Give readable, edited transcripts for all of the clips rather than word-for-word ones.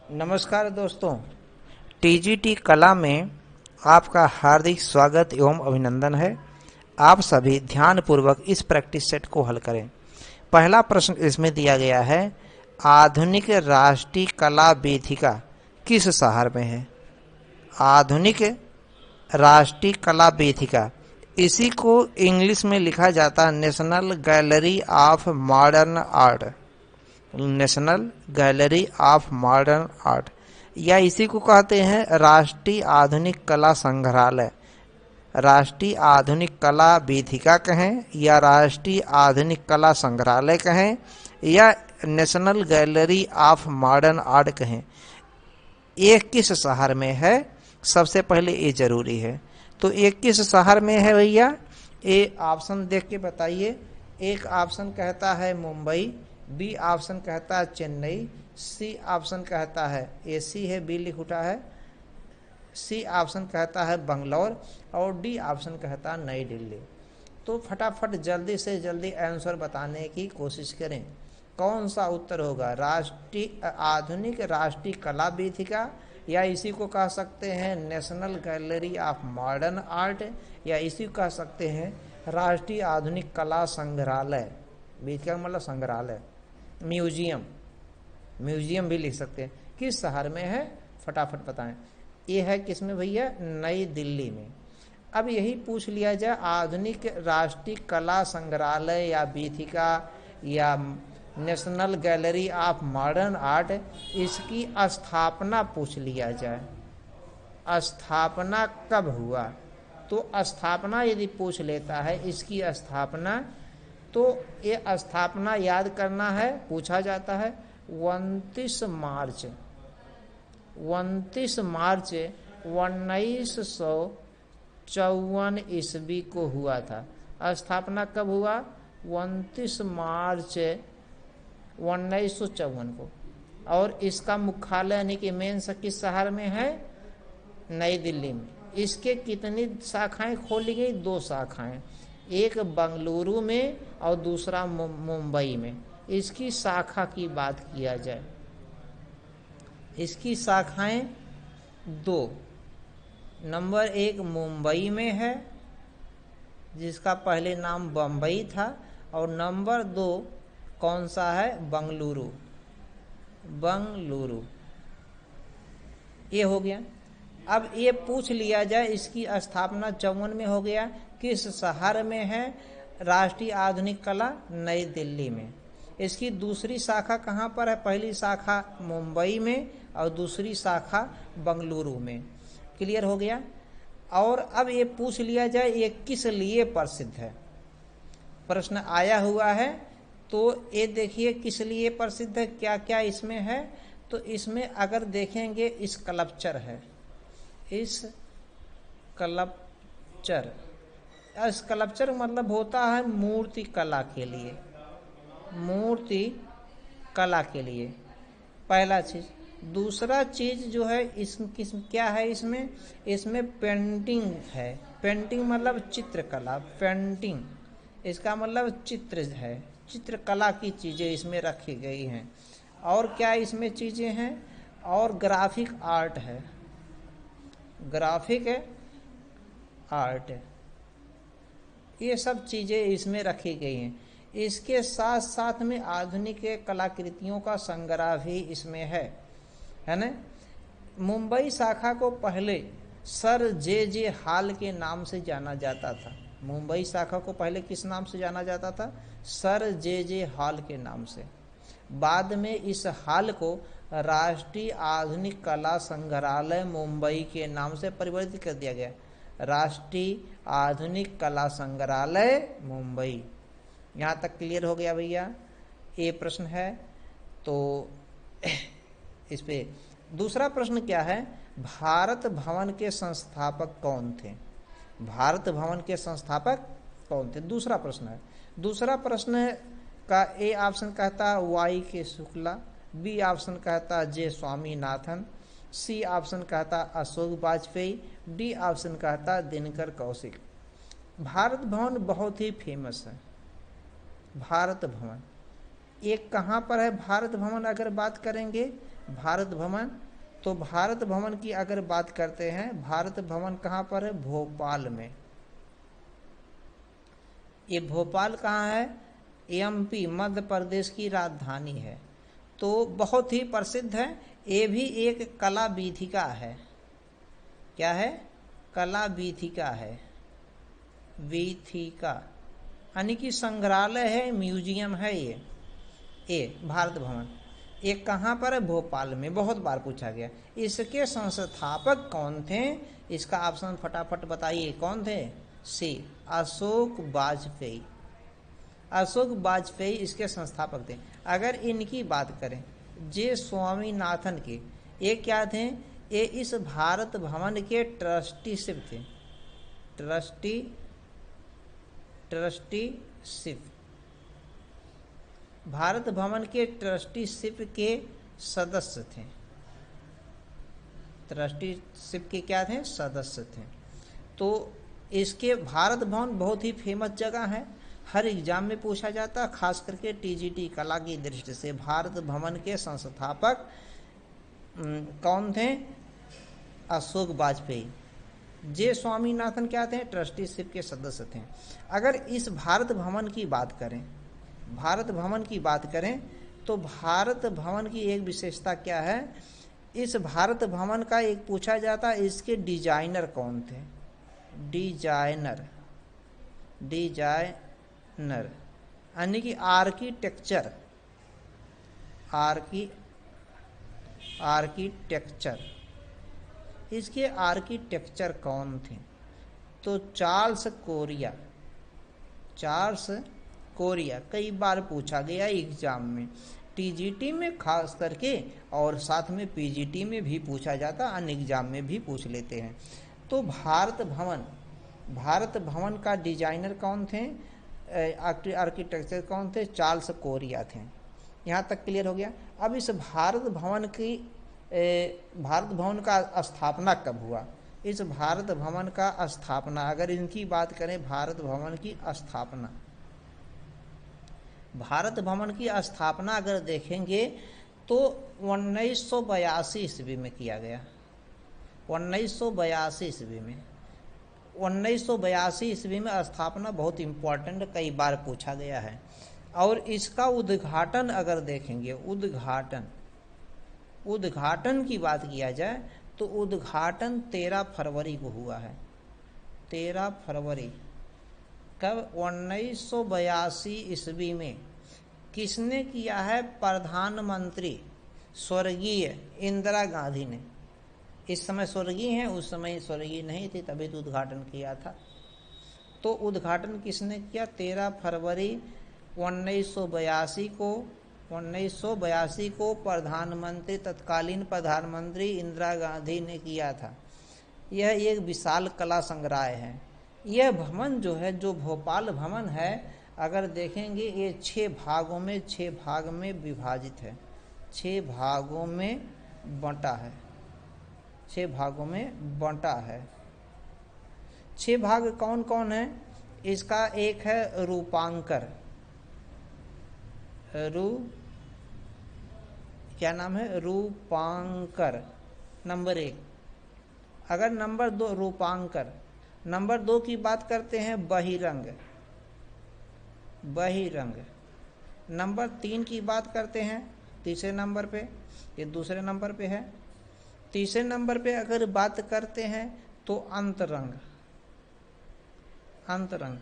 नमस्कार दोस्तों, टीजीटी कला में आपका हार्दिक स्वागत एवं अभिनंदन है। आप सभी ध्यानपूर्वक इस प्रैक्टिस सेट को हल करें। पहला प्रश्न इसमें दिया गया है, आधुनिक राष्ट्रीय कला वेदिका किस शहर में है? आधुनिक राष्ट्रीय कला वेदिका, इसी को इंग्लिश में लिखा जाता है national gallery of modern art. National gallery of modern art, या इसी को कहते हैं राष्ट्रीय आधुनिक कला संग्रहालय। राष्ट्रीय आधुनिक कला वेदिका कहें या राष्ट्रीय आधुनिक कला संग्रहालय कहें या national gallery of modern art कहें, ये किस शहर में है? सबसे पहले ये जरूरी है। तो ये किस शहर में है भैया? ये ऑप्शन देख के बताइए। एक ऑप्शन कहता है मुंबई, बी ऑप्शन कहता है चेन्नई, सी ऑप्शन कहता है, ए सी है, बी लिख उठा है, सी ऑप्शन कहता है बंगलौर और डी ऑप्शन कहता है नई दिल्ली। तो फटाफट जल्दी से जल्दी आंसर बताने की कोशिश करें। कौन सा उत्तर होगा? राष्ट्रीय आधुनिक राष्ट्रीय कला वेदिका, या इसी को कह सकते हैं national gallery of modern art, या इसी को कह सकते हैं राष्ट्रीय आधुनिक कला संग्रहालय। वेदिका मतलब संग्रहालय, म्यूजियम, म्यूजियम भी लिख सकते हैं। किस शहर में है? फटाफट बताएं। ये है किसमें भैया? नई दिल्ली में। अब यही पूछ लिया जाए, आधुनिक राष्ट्रीय कला संग्रहालय या वेदिका या national gallery of modern art, इसकी स्थापना पूछ लिया जाए। स्थापना कब हुआ? तो स्थापना यदि पूछ लेता है, इसकी स्थापना, तो ये स्थापना याद करना है, पूछा जाता है 29 मार्च 1954 ईस्वी को हुआ था। स्थापना कब हुआ? 29 मार्च 1954 को। और इसका मुख्यालय यानी कि मेन किस शहर में है? नई दिल्ली में। इसके कितनी शाखाएं खोली गई? 2 शाखाएं, एक बंगलुरु में और दूसरा मुंबई में। इसकी शाखा की बात किया जाए, इसकी शाखाएं 2। नंबर 1 मुंबई में है, जिसका पहले नाम बम्बई था, और नंबर 2 कौन सा है? बंगलुरु। बंगलुरु ये हो गया। अब ये पूछ लिया जाए, इसकी स्थापना 54 में हो गया। किस शहर में है? राष्ट्रीय आधुनिक कला नई दिल्ली में। इसकी दूसरी शाखा कहाँ पर है? पहली शाखा मुंबई में और दूसरी शाखा बंगलुरु में। क्लियर हो गया। और अब ये पूछ लिया जाए, ये किस लिए प्रसिद्ध है? प्रश्न आया हुआ है, तो ये देखिए किस लिए प्रसिद्ध है, क्या क्या इसमें है। तो इसमें अगर देखेंगे, स्कल्पचर है, स्कल्पचर। स्कल्पचर मतलब होता है मूर्ति कला के लिए, मूर्ति कला के लिए, पहला चीज। दूसरा चीज जो है क्या है इसमें? इसमें पेंटिंग है। पेंटिंग मतलब चित्रकला, पेंटिंग इसका मतलब चित्र है, चित्रकला की चीजें इसमें रखी गई हैं। और क्या इसमें चीजें हैं? और ग्राफिक आर्ट है, ग्राफिक आर्ट, ये सब चीजें इसमें रखी गई हैं। इसके साथ साथ में आधुनिक कलाकृतियों का संग्रह भी इसमें है ना। मुंबई शाखा को पहले सर जे हॉल के नाम से जाना जाता था। मुंबई शाखा को पहले किस नाम से जाना जाता था? सर जे हॉल के नाम से। बाद में इस हॉल को राष्ट्रीय आधुनिक कला संग्रहालय मुंबई के नाम से परिवर्तित कर दिया गया। राष्ट्रीय आधुनिक कला संग्रहालय मुंबई। यहाँ तक क्लियर हो गया भैया? ये प्रश्न है। तो इस पे दूसरा प्रश्न क्या है? भारत भवन के संस्थापक कौन थे? भारत भवन के संस्थापक कौन थे? दूसरा प्रश्न है। दूसरा प्रश्न का ए ऑप्शन कहता है वाई के शुक्ला, बी ऑप्शन कहता है जे स्वामीनाथन, सी ऑप्शन कहता है अशोक वाजपेयी, डी ऑप्शन कहता है दिनकर कौशिक। भारत भवन बहुत ही फेमस है। भारत भवन एक कहाँ पर है? भारत भवन अगर बात करेंगे भारत भवन, तो भारत भवन की अगर बात करते हैं, भारत भवन कहाँ पर है? भोपाल में। ये भोपाल कहाँ है? एमपी, मध्य प्रदेश की राजधानी है। तो बहुत ही प्रसिद्ध है। ये भी एक कला वीथिका है। क्या है? कला वीथिका है। वीथिका यानी कि संग्रहालय है, म्यूजियम है ये भारत भवन। ये कहाँ पर है? भोपाल में। बहुत बार पूछा गया। इसके संस्थापक कौन थे? इसका ऑप्शन फटाफट बताइए, कौन थे? सी, अशोक वाजपेयी। अशोक वाजपेयी इसके संस्थापक थे। अगर इनकी बात करें, जे स्वामीनाथन के, ये क्या थे? ये इस भारत भवन के ट्रस्टीशिप थे। ट्रस्टीशिप, भारत भवन के ट्रस्टीशिप के सदस्य थे। ट्रस्टीशिप के क्या थे? सदस्य थे। तो इसके भारत भवन बहुत ही फेमस जगह है, हर एग्जाम में पूछा जाता, खास करके टीजीटी कला की दृष्टि से। भारत भवन के संस्थापक कौन थे? अशोक वाजपेयी। जे स्वामीनाथन क्या थे? ट्रस्टीशिप के सदस्य थे। अगर इस भारत भवन की बात करें, भारत भवन की बात करें, तो भारत भवन की एक विशेषता क्या है? इस भारत भवन का एक पूछा जाता, इसके डिजाइनर कौन थे? डिजाइनर यानी कि आर्किटेक्चर, इसके आर्किटेक्चर कौन थे? तो चार्ल्स कोरिया कई बार पूछा गया एग्जाम में, टीजीटी में खास करके, और साथ में पीजीटी में भी पूछा जाता, अन्य एग्जाम में भी पूछ लेते हैं। तो भारत भवन का डिजाइनर कौन थे? आर्किटेक्चर कौन थे? चार्ल्स कोरिया थे। यहाँ तक क्लियर हो गया। अब इस भारत भवन का स्थापना कब हुआ? इस भारत भवन का स्थापना, अगर इनकी बात करें, भारत भवन की स्थापना अगर देखेंगे तो 1982 ईस्वी में किया गया। 1982 ईस्वी में स्थापना बहुत इंपॉर्टेंट, कई बार पूछा गया है। और इसका उद्घाटन अगर देखेंगे, उद्घाटन की बात किया जाए तो उद्घाटन 13 फरवरी को हुआ है। 13 फरवरी कब? 1982 ईस्वी में। किसने किया है? प्रधानमंत्री स्वर्गीय इंदिरा गांधी ने। इस समय स्वर्गीय हैं, उस समय स्वर्गीय नहीं थी, तभी तो उद्घाटन किया था। तो उद्घाटन किसने किया? 13 फरवरी 1982 को तत्कालीन प्रधानमंत्री इंदिरा गांधी ने किया था। यह एक विशाल कला संग्रहालय है। यह भवन जो है, जो भोपाल भवन है, अगर देखेंगे ये 6 भाग में विभाजित है, 6 भागों में बंटा है। 6 भाग कौन कौन है? इसका एक है रूपांकर, क्या नाम है? रूपांकर, नंबर 1। अगर नंबर 2 रूपांकर, नंबर 2 की बात करते हैं बहिरंग, नंबर 3 की बात करते हैं तीसरे नंबर पे, ये दूसरे नंबर पे है। तीसरे नंबर पे अगर बात करते हैं तो अंतरंग,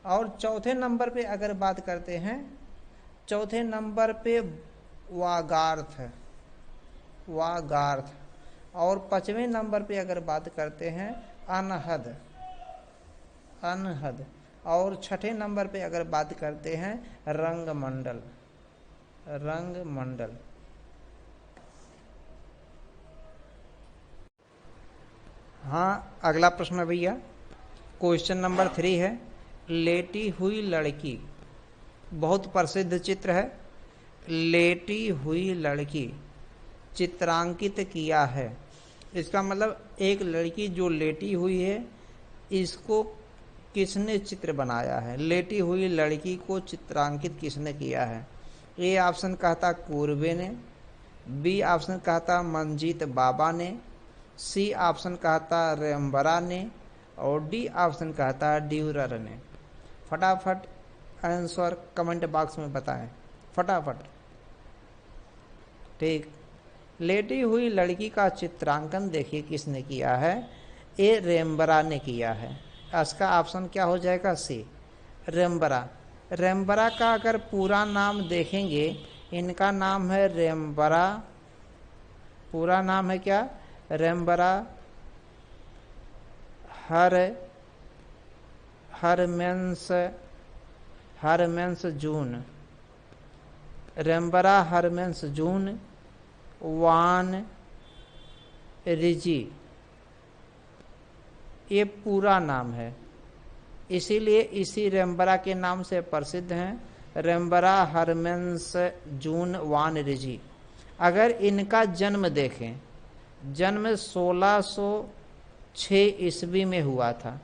और चौथे नंबर पे अगर बात करते हैं, चौथे नंबर पे वागार्थ, और 5वें नंबर पे अगर बात करते हैं अनहद, और 6ठे नंबर पे अगर बात करते हैं रंगमंडल। हाँ, अगला प्रश्न भैया, क्वेश्चन नंबर 3 है। लेटी हुई लड़की, बहुत प्रसिद्ध चित्र है। लेटी हुई लड़की चित्रांकित किया है। इसका मतलब एक लड़की जो लेटी हुई है, इसको किसने चित्र बनाया है? लेटी हुई लड़की को चित्रांकित किसने किया है? ए ऑप्शन कहता कुरबे ने, बी ऑप्शन कहा था मंजीत बाबा ने, सी ऑप्शन कहा था रेमबरा ने और डी ऑप्शन कहा था ड्यूरर ने। फटाफट आंसर कमेंट बॉक्स में बताएं, फटाफट। ठीक, लेटी हुई लड़की का चित्रांकन देखिए किसने किया है, ए रेमबरा ने किया है। इसका ऑप्शन क्या हो जाएगा, सी रेमबरा। रेमबरा का अगर पूरा नाम देखेंगे, इनका नाम है रेमबरा, पूरा नाम है क्या, रेमबरा हरमेंस जून, रेमबरा हरमेंस जून वान रिजी, ये पूरा नाम है, इसीलिए इसी रेमबरा के नाम से प्रसिद्ध हैं, रेमबरा हरमेंस जून वान रिजी। अगर इनका जन्म देखें, जन्म 1606 ईस्वी में हुआ था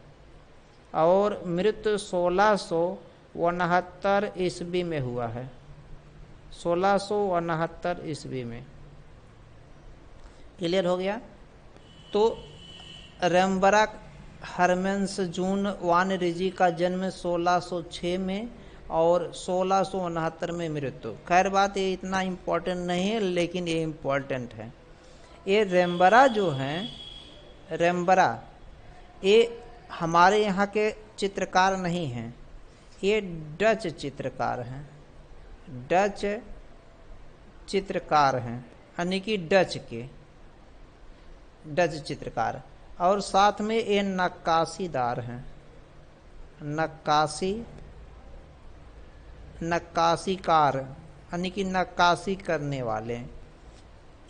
और मृत्यु 1669 ईस्वी में हुआ है, 1669 ईस्वी में। क्लियर हो गया। तो रेमबरा हरमेंस जून वान रिजी का जन्म 1606 में और 1669 में मृत्यु। खैर बात ये इतना इम्पोर्टेंट नहीं है, लेकिन ये इम्पोर्टेंट है। ये रेमबरा जो हैं, रेमबरा ये हमारे यहाँ के चित्रकार नहीं हैं, ये डच चित्रकार हैं, डच चित्रकार हैं, यानी कि डच के डच चित्रकार। और साथ में ये नक्काशीदार हैं, नक्काशीकार, यानी कि नक्काशी करने वाले,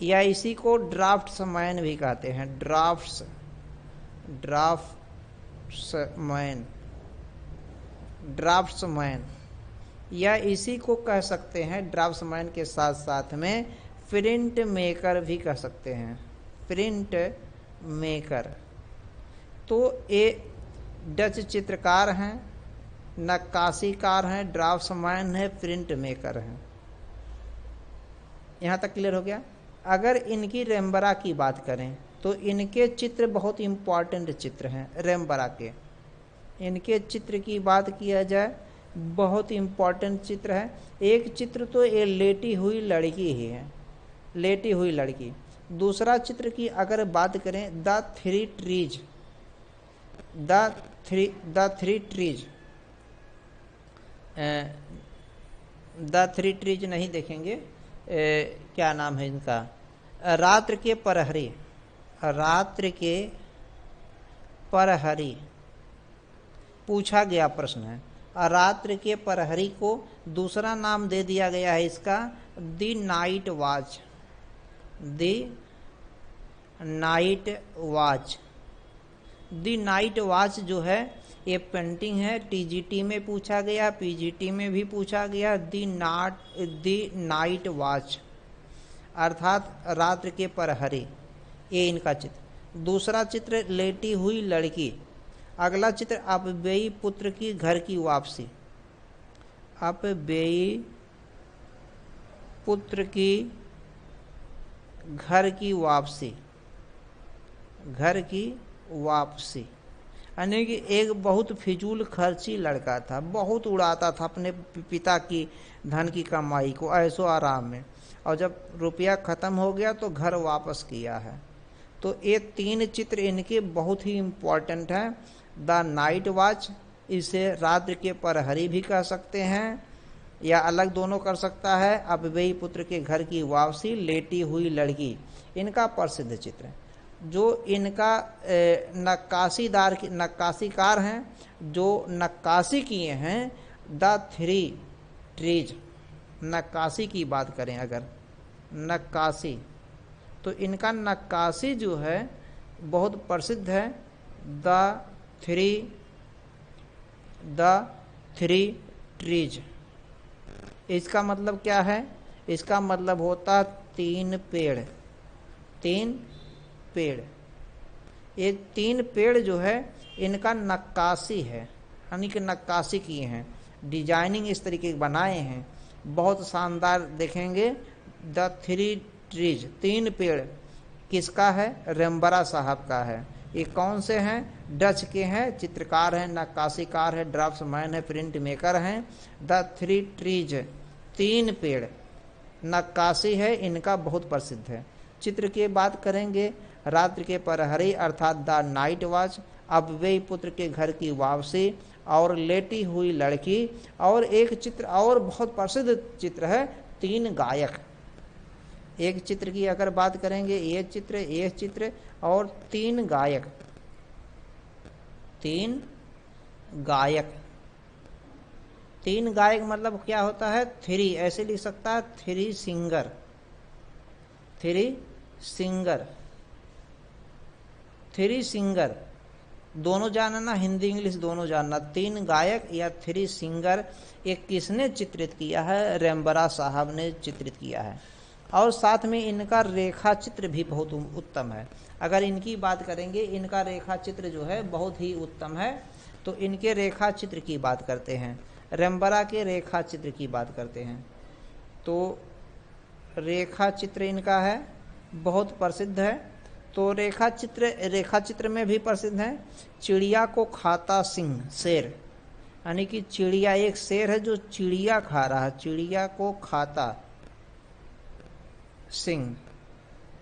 या इसी को ड्राफ्ट्समैन भी कहते हैं, ड्राफ्ट्समैन, या इसी को कह सकते हैं ड्राफ्ट्समैन के साथ साथ में प्रिंट मेकर भी कह सकते हैं, प्रिंट मेकर। तो ये डच चित्रकार हैं, नक्काशीकार हैं, ड्राफ्ट्समैन है, प्रिंट मेकर हैं। यहाँ तक क्लियर हो गया। अगर इनकी रेमबरा की बात करें तो इनके चित्र बहुत इम्पॉर्टेंट चित्र हैं रेमबरा के। इनके चित्र की बात किया जाए, बहुत इम्पॉर्टेंट चित्र है। एक चित्र तो ये लेटी हुई लड़की ही है, लेटी हुई लड़की। दूसरा चित्र की अगर बात करें, द थ्री ट्रीज नहीं देखेंगे, क्या नाम है इनका, रात्र के प्रहरी, रात्र के प्रहरी पूछा गया प्रश्न है। रात्र के प्रहरी को दूसरा नाम दे दिया गया है इसका, the night watch, the night watch. The night watch जो है ये पेंटिंग है, टीजीटी में पूछा गया, पीजीटी में भी पूछा गया। द नाइट वॉच अर्थात रात्र के प्रहरी, ये इनका चित्र। दूसरा चित्र लेटी हुई लड़की। अगला चित्र अपव्ययी पुत्र की घर की वापसी, अपव्ययी पुत्र की घर की वापसी, घर की वापसी, यानी कि एक बहुत फिजूल खर्ची लड़का था, बहुत उड़ाता था अपने पिता की धन की कमाई को ऐसो आराम में, और जब रुपया खत्म हो गया तो घर वापस किया है। तो ये तीन चित्र इनके बहुत ही इम्पोर्टेंट हैं। द नाइट वॉच, इसे रात्र के प्रहरी भी कह सकते हैं या अलग दोनों कर सकता है। अपव्ययी पुत्र के घर की वापसी, लेटी हुई लड़की, इनका प्रसिद्ध चित्र है। जो इनका नक्काशीकार हैं, जो नक्काशी किए हैं, द थ्री ट्रीज, नक्काशी की बात करें अगर, नक्काशी, तो इनका नक्काशी जो है बहुत प्रसिद्ध है। द थ्री ट्रीज, इसका मतलब क्या है, इसका मतलब होता तीन पेड़, तीन पेड़। ये तीन पेड़ जो है इनका नक्काशी है, यानी कि नक्काशी किए हैं, डिजाइनिंग इस तरीके के बनाए हैं, बहुत शानदार देखेंगे। द थ्री ट्रीज, 3 पेड़ किसका है? रेम्बरा साहब का है। ये कौन से हैं? डच के हैं, चित्रकार हैं, नक्काशीकार है, ड्राफ्ट्समैन है, प्रिंट मेकर हैं। द 3 ट्रीज, 3 पेड़, नक्काशी है, इनका बहुत प्रसिद्ध है। चित्र की बात करेंगे, रात्रि के प्रहरी अर्थात द नाइट वॉच, अव्ययी पुत्र के घर की वापसी, और लेटी हुई लड़की, और एक चित्र और बहुत प्रसिद्ध चित्र है, 3 गायक। एक चित्र की अगर बात करेंगे, ये चित्र और 3 गायक, 3 गायक। 3 गायक मतलब क्या होता है? 3 ऐसे लिख सकता है, 3 सिंगर, 3 सिंगर, 3 सिंगर, दोनों जानना, हिंदी इंग्लिश दोनों जानना। 3 गायक या 3 सिंगर, एक किसने चित्रित किया है? रेम्बरा साहब ने चित्रित किया है। और साथ में इनका रेखा चित्र भी बहुत उत्तम है। अगर इनकी बात करेंगे, इनका रेखा चित्र जो है बहुत ही उत्तम है। तो इनके रेखा चित्र की बात करते हैं, रेम्बरा के रेखा चित्र की बात करते हैं। तो रेखा चित्र इनका है, बहुत प्रसिद्ध है। तो रेखा चित्र में भी प्रसिद्ध है। चिड़िया को खाता सिंह, शेर, यानी कि चिड़िया, एक शेर है जो चिड़िया खा रहा है, चिड़िया को खाता सिंह,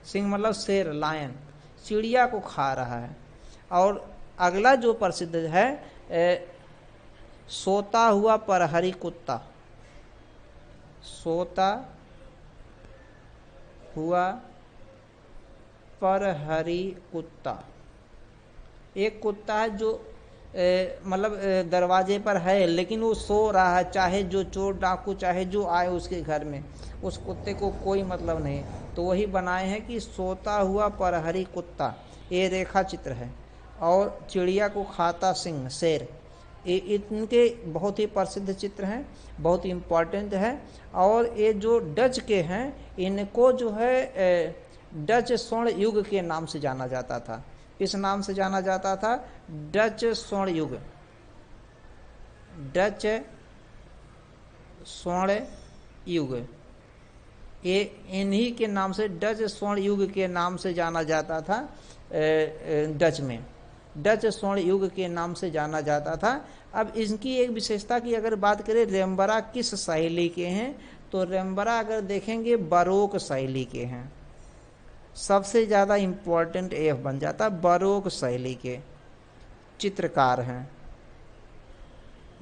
सिंह मतलब शेर, लायन, चिड़िया को खा रहा है। और अगला जो प्रसिद्ध है, सोता हुआ प्रहरी कुत्ता, सोता हुआ प्रहरी कुत्ता। एक कुत्ता है जो मतलब दरवाजे पर है, लेकिन वो सो रहा है, चाहे जो चोर डाकू चाहे जो आए उसके घर में, उस कुत्ते को कोई मतलब नहीं। तो वही बनाए हैं कि सोता हुआ प्रहरी कुत्ता, ये रेखा चित्र है। और चिड़िया को खाता सिंह, शेर, ये इनके बहुत ही प्रसिद्ध चित्र हैं, बहुत इम्पोर्टेंट है। और ये जो डच के हैं, इनको जो है डच स्वर्ण युग के नाम से जाना जाता था। किस नाम से जाना जाता था? डच स्वर्ण युग, डच स्वर्ण युग, ये इन्हीं के नाम से, डच स्वर्ण युग के नाम से जाना जाता था। डच में डच स्वर्ण युग के नाम से जाना जाता था। अब इनकी एक विशेषता की अगर बात करें, रेम्बरा किस शैली के हैं? तो रेम्बरा अगर देखेंगे बरोक शैली के हैं। सबसे ज़्यादा इम्पोर्टेंट एफ बन जाता, बरोक शैली के चित्रकार हैं,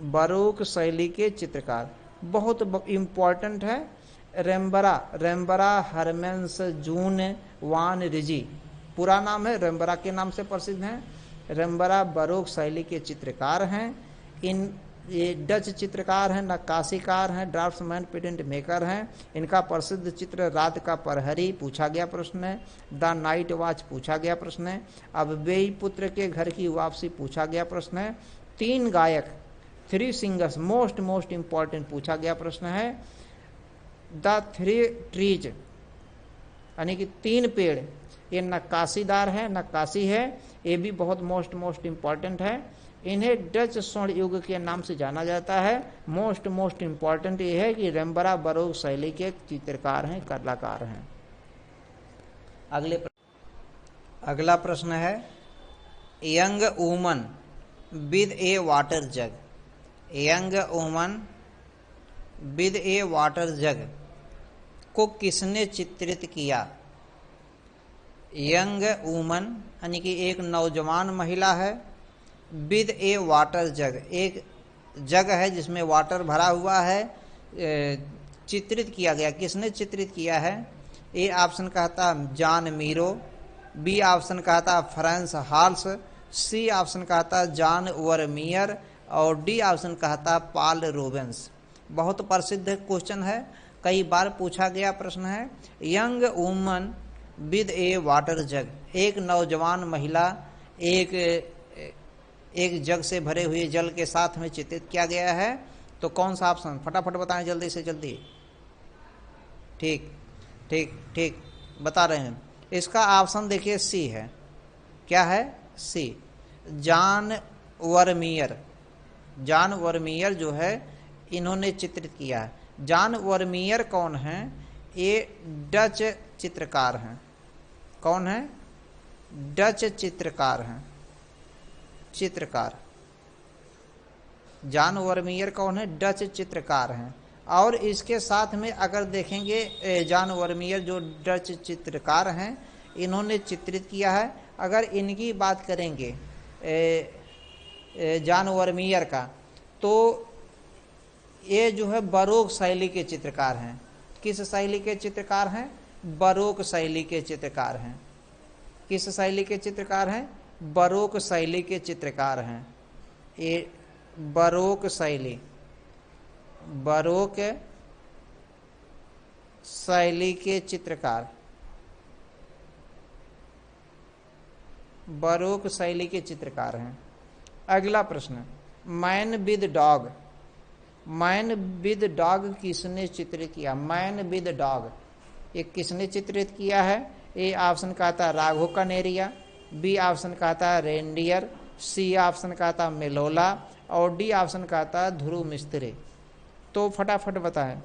बरोक शैली के चित्रकार बहुत इम्पोर्टेंट है। रेम्बरा हरमेंस जून वान रिजी, पूरा नाम है, रेम्बरा के नाम से प्रसिद्ध हैं। रेम्बरा बरोक शैली के चित्रकार हैं। ये डच चित्रकार हैं, नक्काशीकार हैं, ड्राफ्ट्समैन, प्रिंट मेकर हैं। इनका प्रसिद्ध चित्र रात का प्रहरी पूछा गया प्रश्न है, द नाइट वॉच पूछा गया प्रश्न है, अव्ययी पुत्र के घर की वापसी पूछा गया प्रश्न है, 3 गायक, 3 सिंगर्स मोस्ट इंपॉर्टेंट पूछा गया प्रश्न है, द 3 ट्रीज यानी कि 3 पेड़, ये नक्काशीदार है, नक्काशी है, ये भी बहुत मोस्ट इंपॉर्टेंट है। इन्हें डच स्वर्ण युग के नाम से जाना जाता है। मोस्ट इंपॉर्टेंट ये है कि रेम्बरा बरोक शैली के चित्रकार हैं, कलाकार हैं। अगला प्रश्न है, young woman with a water jug, young woman with a water jug को किसने चित्रित किया? यंग वुमन यानी कि एक नौजवान महिला है, विद ए वाटर जग, एक जग है जिसमें वाटर भरा हुआ है, चित्रित किया गया। किसने चित्रित किया है? ए ऑप्शन कहता जॉन मीरो, बी ऑप्शन कहता फ्रांस हाल्स, सी ऑप्शन कहता जॉन वर्मियर, और डी ऑप्शन कहता पॉल रूबेंस। बहुत प्रसिद्ध क्वेश्चन है, कई बार पूछा गया प्रश्न है। Young woman with a water jug, एक नौजवान महिला एक जग से भरे हुए जल के साथ में चित्रित किया गया है। तो कौन सा ऑप्शन? फटाफट बताएं जल्दी से जल्दी। ठीक बता रहे हैं। इसका ऑप्शन देखिए सी है। क्या है? सी, जॉन वर्मियर। जॉन वर्मियर जो है इन्होंने चित्रित किया है। जॉन वर्मियर कौन है? ये डच चित्रकार हैं। कौन है? डच चित्रकार हैं। चित्रकार जॉन वर्मियर कौन है? डच चित्रकार हैं। और इसके साथ में अगर देखेंगे जॉन वर्मियर जो डच चित्रकार हैं, इन्होंने चित्रित किया है। अगर इनकी बात करेंगे जॉन वर्मियर का, तो ये जो है बरोक शैली के चित्रकार हैं। किस शैली के चित्रकार हैं? बरोक शैली के चित्रकार हैं। किस शैली के चित्रकार हैं? बरोक शैली के चित्रकार हैं। ये बरोक शैली, बरोक शैली के चित्रकार, बरोक शैली के चित्रकार हैं। अगला प्रश्न, man with dog. Man with dog किसने चित्रित किया? मैन विद डॉग ये किसने चित्रित किया है? ए ऑप्शन का था राघव कनेरिया, बी ऑप्शन का था रेंडियर, सी ऑप्शन का था मेलोला और डी ऑप्शन का था ध्रुव मिस्त्री। तो फटाफट बताएं,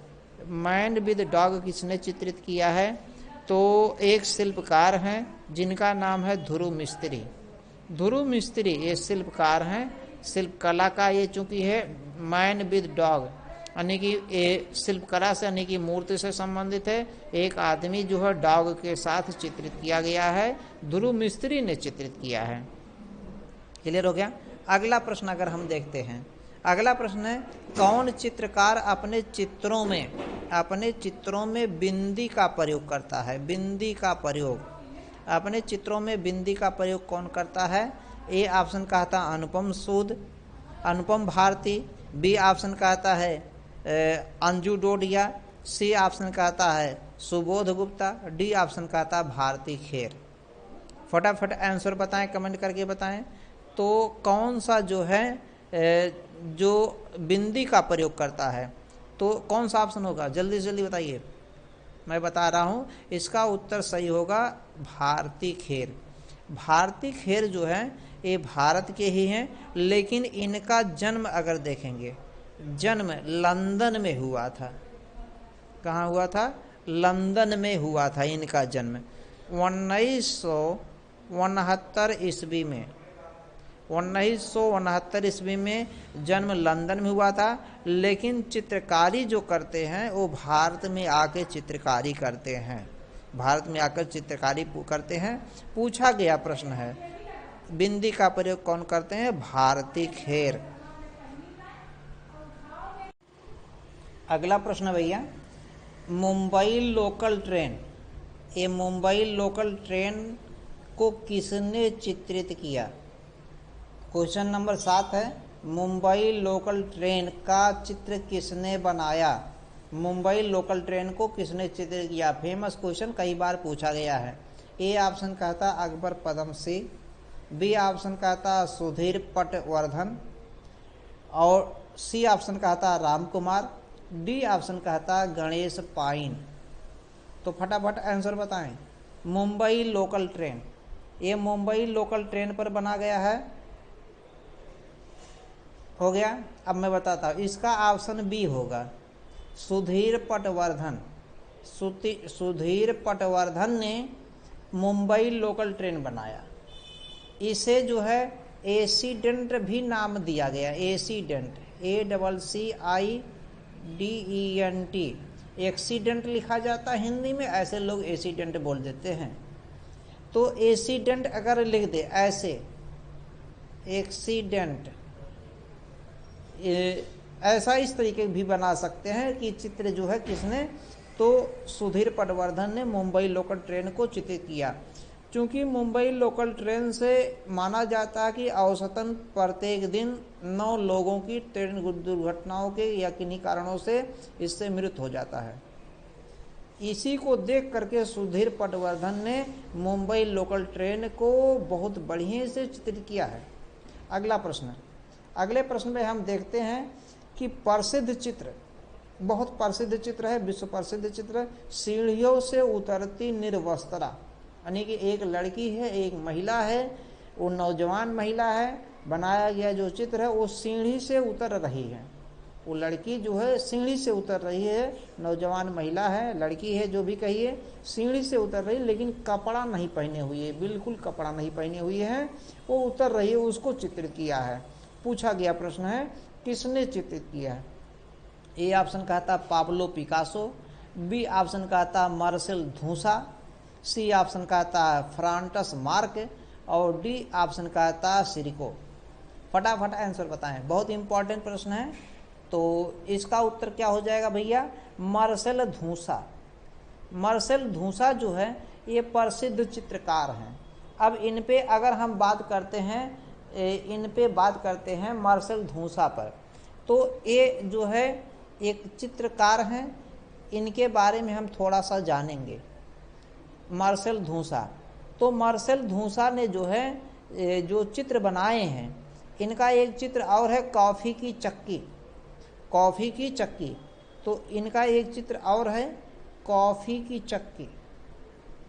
मैन विद डॉग किसने चित्रित किया है? तो एक शिल्पकार हैं जिनका नाम है ध्रुव मिस्त्री। ध्रुव मिस्त्री ये शिल्पकार हैं। शिल्प कला का ये चूंकि है मैन विद डॉग, यानी कि ये शिल्पकला से यानी कि मूर्ति से संबंधित है। एक आदमी जो है डॉग के साथ चित्रित किया गया है, ध्रुव मिस्त्री ने चित्रित किया है। क्लियर हो गया? अगला प्रश्न अगर हम देखते हैं, अगला प्रश्न है कौन चित्रकार अपने चित्रों में बिंदी का प्रयोग करता है? बिंदी का प्रयोग, अपने चित्रों में बिंदी का प्रयोग कौन करता है? ए ऑप्शन कहता अनुपम सूद, अनुपम भारती, बी ऑप्शन कहता है अंजू डोडिया, सी ऑप्शन कहता है सुबोध गुप्ता, डी ऑप्शन कहता है भारती खेर। फटाफट आंसर बताएं, कमेंट करके बताएं। तो कौन सा जो है जो बिंदी का प्रयोग करता है, तो कौन सा ऑप्शन होगा? जल्दी से जल्दी बताइए, मैं बता रहा हूं। इसका उत्तर सही होगा भारती खेर। भारती खेर जो है ये भारत के ही हैं, लेकिन इनका जन्म अगर देखेंगे, जन्म लंदन में हुआ था। कहाँ हुआ था? लंदन में हुआ था इनका जन्म 1969 ईस्वी में। 1969 ईस्वी में जन्म लंदन में हुआ था, लेकिन चित्रकारी जो करते हैं वो भारत में आके चित्रकारी करते हैं। भारत में आकर चित्रकारी करते हैं। पूछा गया प्रश्न है बिंदी का प्रयोग कौन करते हैं? भारती खेर। अगला प्रश्न भैया, मुंबई लोकल ट्रेन, ये मुंबई लोकल ट्रेन को किसने चित्रित किया? क्वेश्चन नंबर 7 है, मुंबई लोकल ट्रेन का चित्र किसने बनाया? मुंबई लोकल ट्रेन को किसने चित्रित किया? फेमस क्वेश्चन, कई बार पूछा गया है। ए ऑप्शन कहता अकबर पद्मसी, बी ऑप्शन कहता सुधीर पटवर्धन और सी ऑप्शन कहता राम कुमार, डी ऑप्शन कहता गणेश पाइन। तो फटाफट आंसर बताएं। मुंबई लोकल ट्रेन, ये मुंबई लोकल ट्रेन पर बना गया है। हो गया? अब मैं बताता हूँ, इसका ऑप्शन बी होगा सुधीर पटवर्धन। सुधीर पटवर्धन ने मुंबई लोकल ट्रेन बनाया। इसे जो है एसीडेंट भी नाम दिया गया। एसीडेंट, ACCIDENT, एक्सीडेंट लिखा जाता है हिंदी में, ऐसे लोग एसीडेंट बोल देते हैं। तो एसीडेंट अगर लिख दे ऐसे, एक्सीडेंट, ऐसा इस तरीके भी बना सकते हैं कि चित्र जो है किसने? तो सुधीर पटवर्धन ने मुंबई लोकल ट्रेन को चित्रित किया। क्योंकि मुंबई लोकल ट्रेन से माना जाता है कि औसतन प्रत्येक दिन 9 लोगों की ट्रेन दुर्घटनाओं के या किन्हीं कारणों से इससे मृत्यु हो जाता है। इसी को देख करके सुधीर पटवर्धन ने मुंबई लोकल ट्रेन को बहुत बढ़िया से चित्रित किया है। अगला प्रश्न, अगले प्रश्न में हम देखते हैं कि प्रसिद्ध चित्र, बहुत प्रसिद्ध चित्र है, विश्व प्रसिद्ध चित्र, सीढ़ियों से उतरती निर्वस्त्रा, यानी कि एक लड़की है, एक महिला है, वो नौजवान महिला है, बनाया गया जो चित्र है वो सीढ़ी से उतर रही है। वो लड़की जो है सीढ़ी से उतर रही है, नौजवान महिला है, लड़की है, जो भी कहिए, सीढ़ी से उतर रही है, लेकिन कपड़ा नहीं पहने हुई है, बिल्कुल कपड़ा नहीं पहने हुई है, वो उतर रही है, उसको चित्रित किया है। पूछा गया प्रश्न है किसने चित्रित किया है। ए ऑप्शन कहता पाब्लो पिकासो, बी ऑप्शन कहता मार्सेल धूसा, सी ऑप्शन कहता फ्रांटस मार्क और डी ऑप्शन कहता सिरिको। फटाफट आंसर बताएं, बहुत इंपॉर्टेंट प्रश्न है। तो इसका उत्तर क्या हो जाएगा भैया, मार्सेल धूसा। मार्सेल धूसा जो है ये प्रसिद्ध चित्रकार हैं। अब इन पे अगर हम बात करते हैं, इन पे बात करते हैं मार्सेल धूसा पर, तो ये जो है एक चित्रकार हैं, इनके बारे में हम थोड़ा सा जानेंगे। मार्सेल धूसा, तो मार्सेल धूसा ने जो है जो चित्र बनाए हैं, इनका एक चित्र और है कॉफ़ी की चक्की, कॉफ़ी की चक्की। तो इनका एक चित्र और है कॉफ़ी की चक्की,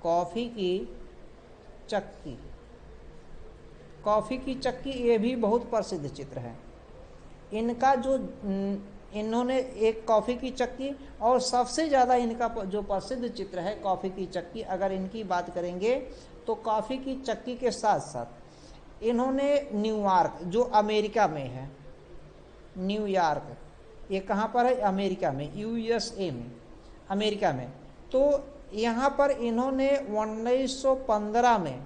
कॉफ़ी की चक्की, कॉफ़ी की चक्की, ये भी बहुत प्रसिद्ध चित्र है इनका। जो इन्होंने एक कॉफ़ी की चक्की, और सबसे ज़्यादा इनका जो प्रसिद्ध चित्र है कॉफ़ी की चक्की, अगर इनकी बात करेंगे तो कॉफ़ी की चक्की के साथ साथ इन्होंने न्यूयॉर्क, जो अमेरिका में है, न्यूयॉर्क, ये कहाँ पर है, अमेरिका में, यूएसए में, अमेरिका में। तो यहाँ पर इन्होंने 1915 में,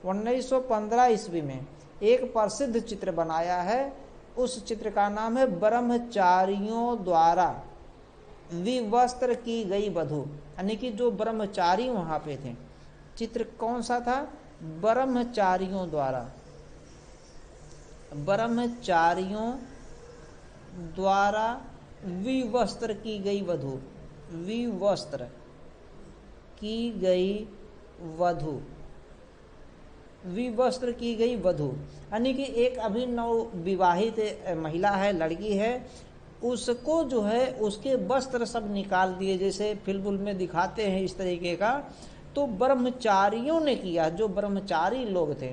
1915 ईस्वी में एक प्रसिद्ध चित्र बनाया है। उस चित्र का नाम है ब्रह्मचारियों द्वारा विवस्त्र की गई वधू, यानी कि जो ब्रह्मचारी वहाँ पे थे, चित्र कौन सा था, ब्रह्मचारियों द्वारा, ब्रह्मचारियों द्वारा विवस्त्र की गई वधू, विवस्त्र की गई वधू, विवस्त्र की गई वधू, यानी कि एक अभी नव विवाहित महिला है, लड़की है, उसको जो है उसके वस्त्र सब निकाल दिए, जैसे फिल्म में दिखाते हैं इस तरीके का। तो ब्रह्मचारियों ने किया, जो ब्रह्मचारी लोग थे,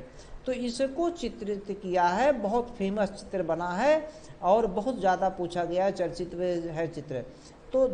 तो इसको चित्रित किया है। बहुत फेमस चित्र बना है और बहुत ज़्यादा पूछा गया है, चर्चित है चित्र। तो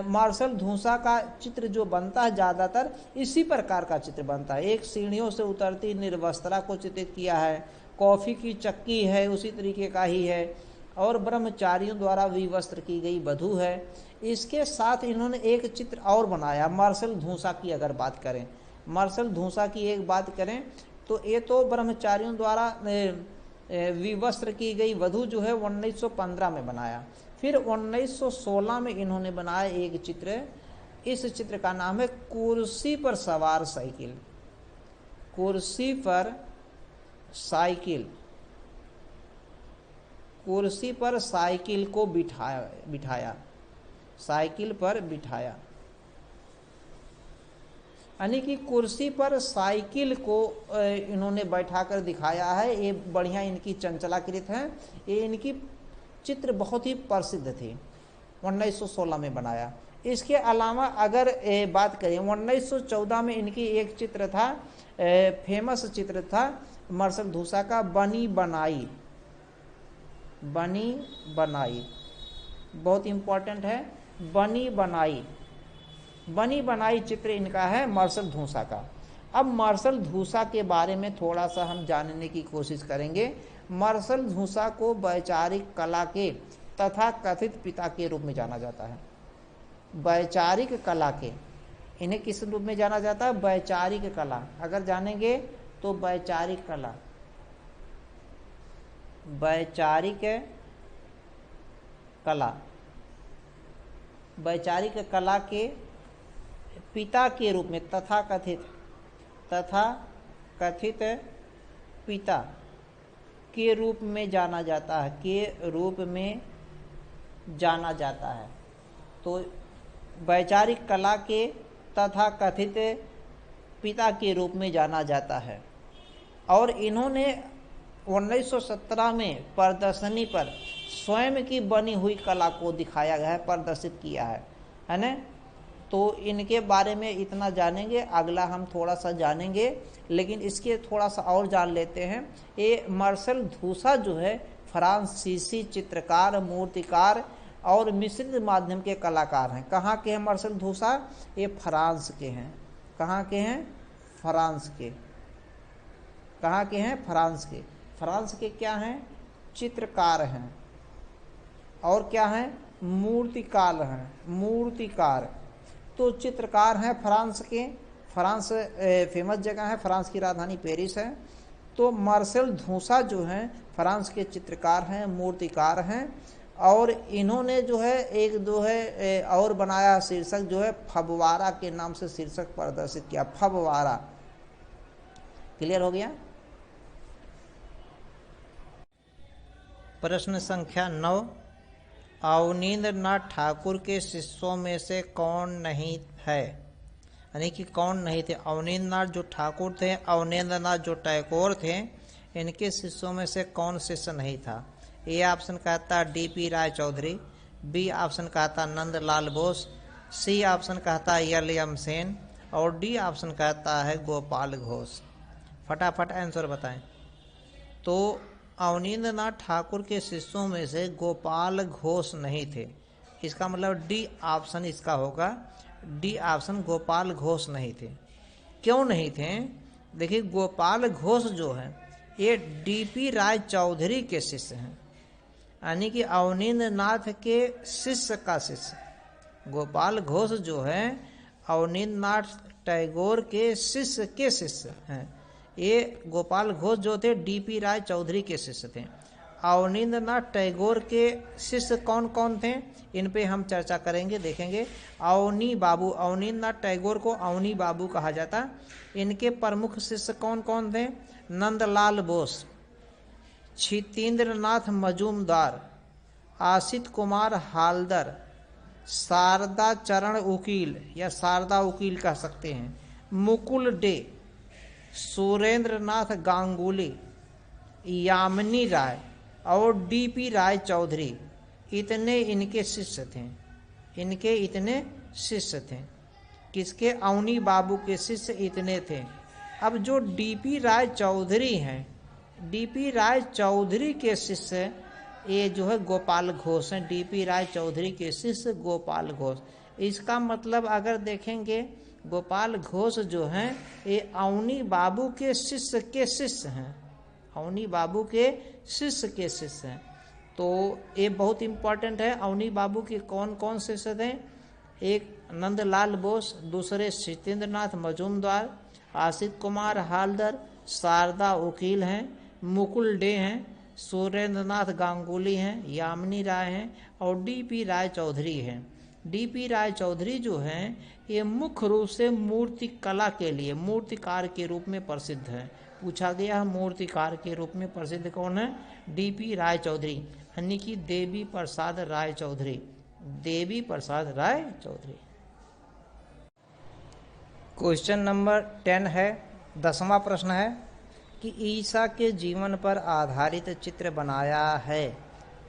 मार्सेल धूसा का चित्र जो बनता है ज़्यादातर इसी प्रकार का चित्र बनता है। एक सीढ़ियों से उतरती निर्वस्त्रा को चित्रित किया है, कॉफ़ी की चक्की है उसी तरीके का ही है, और ब्रह्मचारियों द्वारा विवस्त्र की गई वधू है। इसके साथ इन्होंने एक चित्र और बनाया मार्सेल धूसा की। अगर बात करें मार्सेल धूसा की एक बात करें तो ये तो ब्रह्मचारियों द्वारा विवस्त्र की गई वधू जो है 1915 में बनाया। फिर 1916 में इन्होंने बनाया एक चित्र, इस चित्र का नाम है कुर्सी पर सवार साइकिल, कुर्सी पर साइकिल, कुर्सी पर साइकिल को बिठाया, साइकिल पर बिठाया, यानी कि कुर्सी पर साइकिल को इन्होंने बैठाकर दिखाया है। ये बढ़िया इनकी चंचलाकृत है, ये इनकी चित्र बहुत ही प्रसिद्ध थी, 1916 में बनाया। इसके अलावा अगर बात करें 1914 में इनकी एक चित्र था, फेमस चित्र था मार्सेल धूसा का, बनी बनाई, बनी बनाई, बहुत इंपॉर्टेंट है, बनी बनाई, बनी बनाई चित्र इनका है मार्सेल धूसा का। अब मार्सेल धूसा के बारे में थोड़ा सा हम जानने की कोशिश करेंगे। मार्सेल धूसा को वैचारिक कला के तथा कथित पिता के रूप में जाना जाता है। वैचारिक कला के, इन्हें किस रूप में जाना जाता है, वैचारिक कला। अगर जानेंगे तो वैचारिक कला, वैचारिक कला, वैचारिक कला के पिता के रूप में, तथा कथित पिता के रूप में जाना जाता है, के रूप में जाना जाता है। तो वैचारिक कला के तथा कथित पिता के रूप में जाना जाता है। और इन्होंने 1917 में प्रदर्शनी पर स्वयं की बनी हुई कला को दिखाया गया है, प्रदर्शित किया है ना। तो इनके बारे में इतना जानेंगे, अगला हम थोड़ा सा जानेंगे, लेकिन इसके थोड़ा सा और जान लेते हैं। ये मार्सेल धूसा जो है फ्रांसीसी चित्रकार, मूर्तिकार और मिश्रित माध्यम के कलाकार हैं। कहाँ के हैं मार्सेल धूसा? ये फ्रांस के हैं। कहाँ के हैं? फ्रांस के। कहाँ के हैं? फ्रांस के। फ्रांस के क्या हैं? चित्रकार हैं। और क्या हैं? मूर्तिकार हैं। मूर्तिकार। तो चित्रकार हैं फ्रांस के। फ्रांस फेमस जगह है, फ्रांस की राजधानी पेरिस है। तो मार्सेल धूसा जो हैं फ्रांस के चित्रकार हैं, मूर्तिकार हैं। और इन्होंने जो है एक जो है और बनाया शीर्षक जो है फव्वारा के नाम से शीर्षक प्रदर्शित किया। फव्वारा। क्लियर हो गया? प्रश्न संख्या 9, अवनींद्रनाथ ठाकुर के शिष्यों में से कौन नहीं है? यानी कि कौन नहीं थे? अवनींद्रनाथ जो ठाकुर थे, अवनींद्रनाथ जो टैगोर थे, इनके शिष्यों में से कौन शिष्य नहीं था? ए ऑप्शन कहता डी.पी. राय चौधरी, बी ऑप्शन कहता नंदलाल बोस, सी ऑप्शन कहता विलियम सेन और डी ऑप्शन कहता है गोपाल घोष। फटाफट आंसर बताएं। तो अवनींद्रनाथ ठाकुर के शिष्यों में से गोपाल घोष नहीं थे। इसका मतलब डी ऑप्शन इसका होगा। डी ऑप्शन गोपाल घोष नहीं थे। क्यों नहीं थे? देखिए, गोपाल घोष जो है ये डी.पी. राय चौधरी के शिष्य हैं, यानी कि अवनींद्रनाथ के शिष्य का शिष्य। गोपाल घोष जो है अवनींद्रनाथ टैगोर के शिष्य हैं। ये गोपाल घोष जो थे डी.पी. राय चौधरी के शिष्य थे। अवनींद्रनाथ टैगोर के शिष्य कौन कौन थे, इन पे हम चर्चा करेंगे, देखेंगे। अवनी बाबू, अवनींद्रनाथ टैगोर को अवनी बाबू कहा जाता। इनके प्रमुख शिष्य कौन कौन थे? नंदलाल बोस, क्षितेंद्रनाथ मजूमदार, आशित कुमार हालदर, शारदा चरण उकील या शारदा उकील कह सकते हैं, मुकुल डे, सुरेंद्रनाथ गांगुली, यामिनी राय और डी.पी. राय चौधरी। इतने इनके शिष्य थे। इनके इतने शिष्य थे। किसके? अवनी बाबू के शिष्य इतने थे। अब जो डी.पी. राय चौधरी हैं, डी.पी. राय चौधरी के शिष्य ये जो है गोपाल घोष हैं। डी.पी. राय चौधरी के शिष्य गोपाल घोष। इसका मतलब अगर देखेंगे गोपाल घोष जो हैं ये अवनी बाबू के शिष्य हैं। अवनी बाबू के शिष्य के शिष्य हैं। तो ये बहुत इंपॉर्टेंट है। अवनी बाबू के कौन कौन शिष्य थे? एक नंदलाल बोस, दूसरे क्षितेंद्रनाथ मजूमदार, आशित कुमार हालदर, शारदा उकील हैं, मुकुल डे हैं, सुरेंद्रनाथ गांगुली हैं, यामिनी राय हैं और डी.पी. राय चौधरी हैं। डी.पी. राय चौधरी जो हैं ये मुख्य रूप से मूर्ति कला के लिए मूर्तिकार के रूप में प्रसिद्ध है। पूछा गया मूर्तिकार के रूप में प्रसिद्ध कौन है? डी.पी. राय चौधरी, यानी कि देवी प्रसाद राय चौधरी। देवी प्रसाद राय चौधरी। क्वेश्चन नंबर 10 है, 10वां प्रश्न है कि ईसा के जीवन पर आधारित चित्र बनाया है।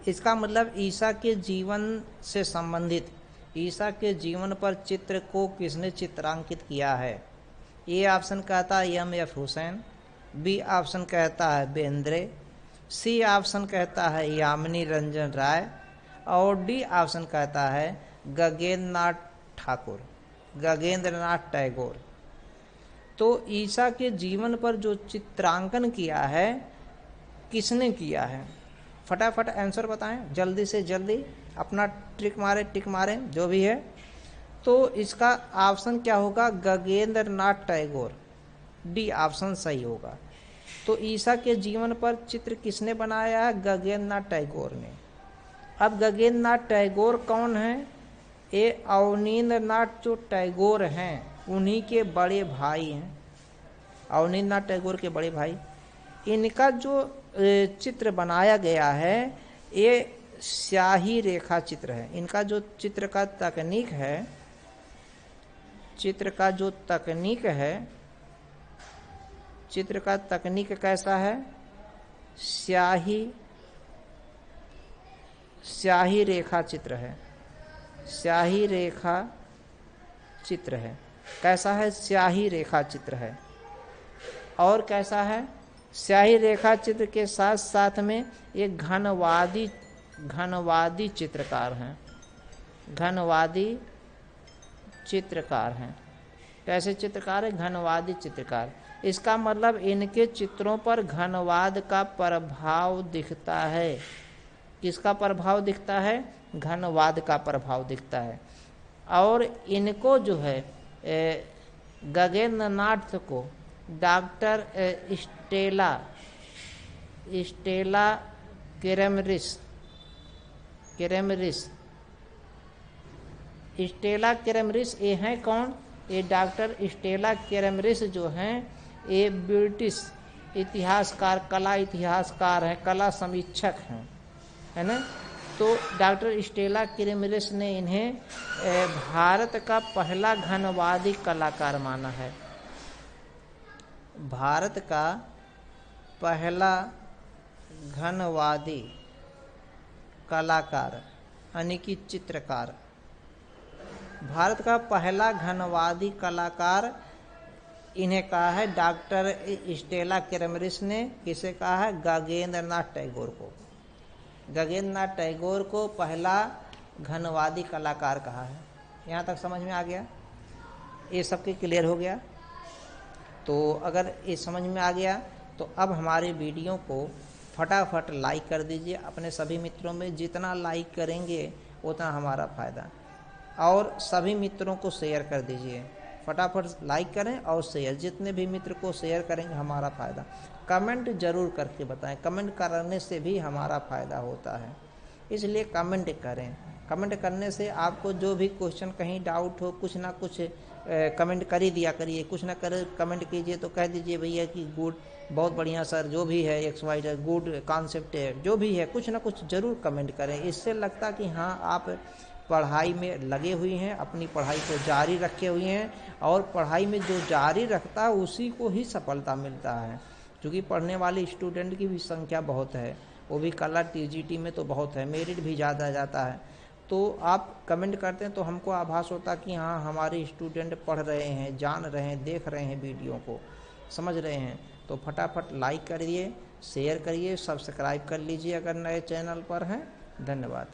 इसका मतलब ईसा के जीवन से संबंधित, ईसा के जीवन पर चित्र को किसने चित्रांकित किया है? ए ऑप्शन कहता है एम.एफ. हुसैन, बी ऑप्शन कहता है बेंद्रे, सी ऑप्शन कहता है यामिनी रंजन राय और डी ऑप्शन कहता है गगनेन्द्रनाथ ठाकुर, गगनेन्द्रनाथ टैगोर। तो ईसा के जीवन पर जो चित्रांकन किया है किसने किया है? फटाफट आंसर बताएं, जल्दी से जल्दी अपना टिक मारें जो भी है। तो इसका ऑप्शन क्या होगा? गगनेन्द्रनाथ टैगोर। डी ऑप्शन सही होगा। तो ईसा के जीवन पर चित्र किसने बनाया है? गगनेन्द्रनाथ टैगोर ने। अब गगनेन्द्रनाथ टैगोर कौन है? ये अवनींद्रनाथ जो टैगोर हैं उन्हीं के बड़े भाई हैं। अवनींद्रनाथ टैगोर के बड़े भाई। इनका जो चित्र बनाया गया है ये स्याही रेखा चित्र है। इनका जो चित्र का तकनीक है, चित्र का जो तकनीक है, चित्र का तकनीक कैसा है? स्याही रेखा चित्र है। स्याही रेखा चित्र है। कैसा है? स्याही रेखा चित्र है। और कैसा है? स्याही रेखा चित्र के साथ साथ में एक घनवादी चित्रकार हैं। घनवादी चित्रकार हैं। कैसे चित्रकार है? घनवादी चित्रकार। इसका मतलब इनके चित्रों पर घनवाद का प्रभाव दिखता है। किसका प्रभाव दिखता है? घनवाद का प्रभाव दिखता है। और इनको जो है गगनेन्द्रनाथ को डॉक्टर स्टेला केरेमरिस ये हैं कौन? ये डॉक्टर स्टेला केरेमरिस जो हैं ये ब्रिटिश इतिहासकार, कला इतिहासकार हैं, कला समीक्षक हैं, है ना। तो डॉक्टर स्टेला केरेमरिस ने इन्हें भारत का पहला घनवादी कलाकार माना है। भारत का पहला घनवादी कलाकार यानी कि चित्रकार, भारत का पहला घनवादी कलाकार इन्हें कहा है डॉक्टर स्टेला केरेमरिस ने। किसे कहा है? गगनेन्द्रनाथ टैगोर को। गगनेन्द्रनाथ टैगोर को पहला घनवादी कलाकार कहा है। यहाँ तक समझ में आ गया? ये सबके क्लियर हो गया? तो अगर ये समझ में आ गया तो अब हमारे वीडियो को फटाफट लाइक कर दीजिए अपने सभी मित्रों में। जितना लाइक करेंगे उतना हमारा फ़ायदा, और सभी मित्रों को शेयर कर दीजिए। फटाफट लाइक करें और शेयर, जितने भी मित्र को शेयर करेंगे हमारा फ़ायदा। कमेंट जरूर करके बताएं, कमेंट करने से भी हमारा फ़ायदा होता है, इसलिए कमेंट करें। कमेंट करने से आपको जो भी क्वेश्चन कहीं डाउट हो, कुछ ना कुछ कमेंट कर ही दिया करिए। कुछ ना कर कमेंट कीजिए तो कह दीजिए भैया कि गुड, बहुत बढ़िया सर, जो भी है एक्स वाई गुड कॉन्सेप्ट है, जो भी है कुछ ना कुछ ज़रूर कमेंट करें। इससे लगता कि हाँ आप पढ़ाई में लगे हुए हैं, अपनी पढ़ाई को जारी रखे हुए हैं, और पढ़ाई में जो जारी रखता है उसी को ही सफलता मिलता है। क्योंकि पढ़ने वाले स्टूडेंट की भी संख्या बहुत है, वो भी कला टीजीटी में तो बहुत है, मेरिट भी ज़्यादा जाता है। तो आप कमेंट करते हैं तो हमको आभास होता कि हाँ हमारे स्टूडेंट पढ़ रहे हैं, जान रहे हैं, देख रहे हैं, वीडियो को समझ रहे हैं। तो फटाफट लाइक करिए, शेयर करिए, सब्सक्राइब कर लीजिए अगर नए चैनल पर हैं। धन्यवाद।